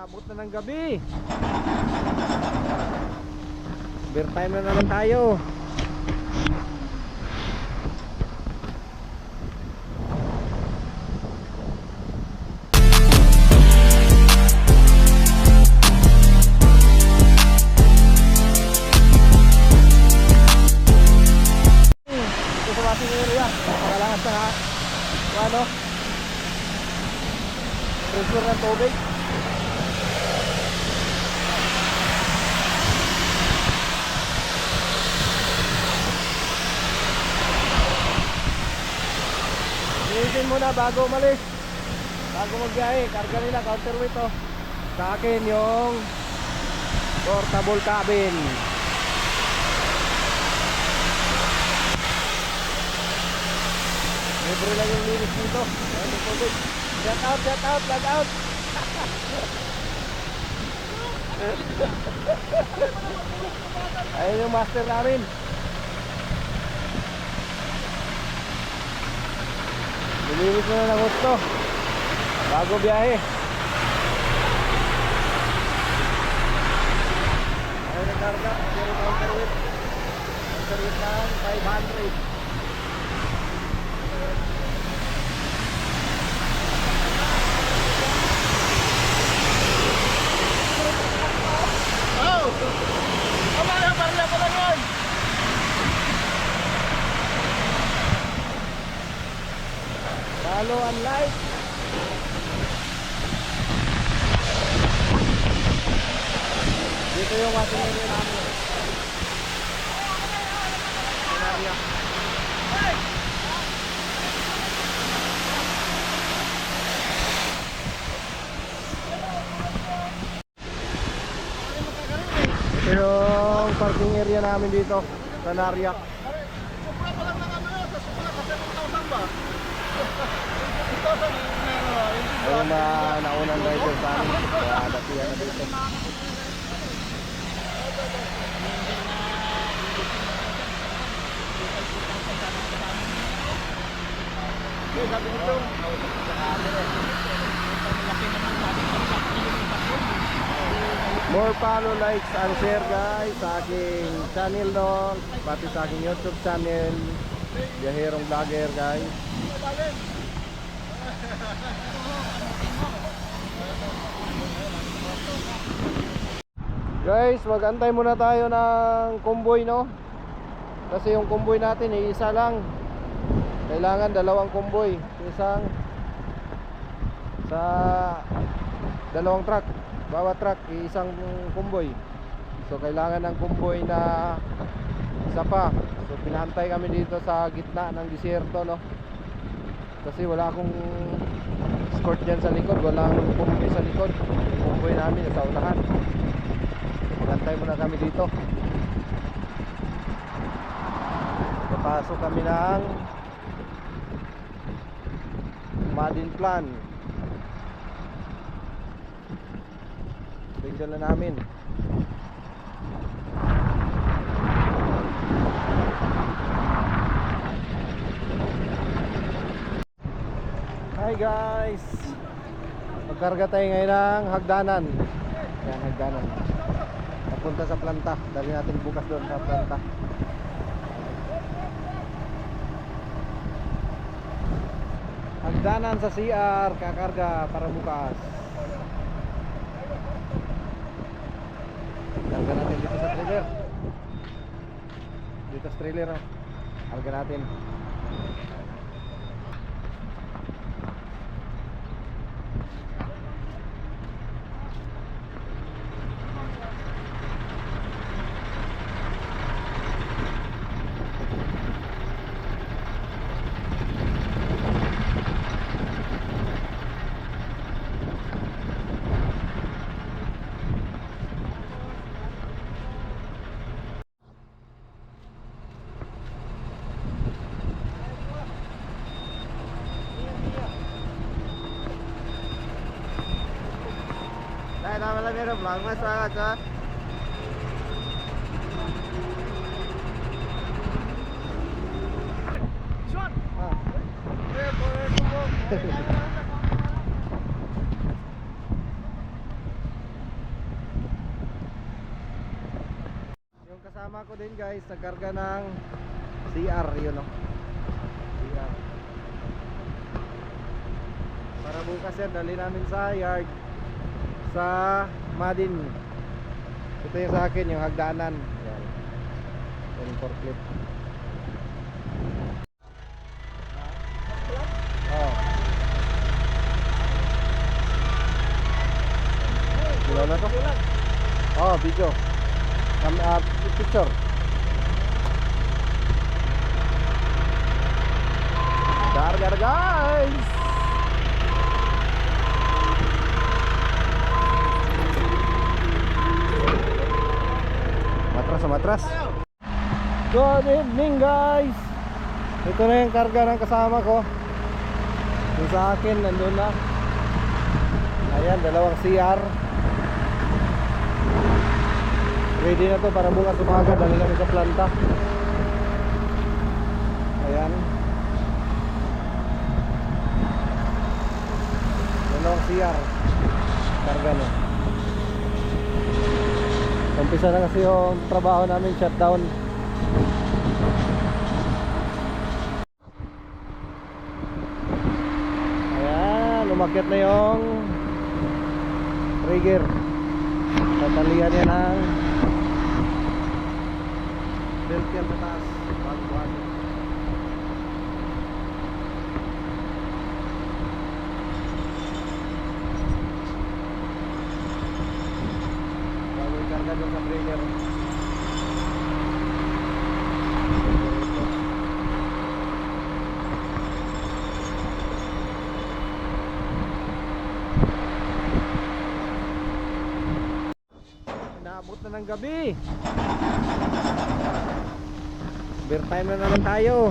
Naabot na ng gabi. Beer time na naman tayo. Ito sa Pasig area. Pagkalangas na ano? Pressure ng tubig. Linisin muna bago umalis, bago magbiyahe. Karga nila counterweight to. Sa akin yung portable cabin. Libre lang yung linis dito. Shout out, vlog out. Ayun yung master namin. Nilinis mo na ng gusto bago biyahe. Ayun ang karga. Pero counterweight lang 500. Follow and like. Dito yung watching area namin. Ito yung parking area namin dito sa Nariac. Yung naunang rider sa amin, kaya datihan na dito. More follow, likes and share guys sa aking channel no, pati sa aking YouTube channel Biyaherong Vlogger guys. Guys, mag-antay muna tayo ng convoy no. Kasi yung convoy natin isa lang. Kailangan dalawang convoy. Isang sa dalawang truck. Bawat truck isang convoy. So kailangan ng convoy na isa pa. So pinantay kami dito sa gitna ng disyerto no. Kasi wala akong escort dyan sa likod. Walang convoy sa likod. Yung convoy namin sa unahan. Magantay muna kami dito. Papasok kami ng Madinplan. Bigyan na namin. Hi guys, magkarga tayo ngayon ng hagdanan. Yan, hagdanan papunta sa planta. Dali natin bukas doon sa planta. Hagdanan sa CR, kakarga para bukas. Karga natin dito sa trailer. Dito sa trailer oh. Karga natin. Nama मेरो vlogमा स्वागत छ। kasama ko din guys, nagkarga ng CR, yun o. CR. Para bukas yan, dali namin sa yard sa Madin. Ito yung sa akin, yung hagdanan. Yan. Yung forklift. Oh. Gila na to? Oh, video. Picture. Karga guys. Matras. Good evening guys. Ito na yung karga ng kasama ko. Yung sa akin nandun na. Ayan, dalawang CR. Ready na to para bukas umaga. Dali namin sa planta. Ayan. Dalawang CR. Karga na. Umpisa na kasi yung trabaho namin, shutdown. Ayan, umakyat na yung trigger. Tatalian niya ng belt yan sa taas. Bago-bago. Karga doon sa trailer. Inaabot na ng gabi. Beer time na naman tayo.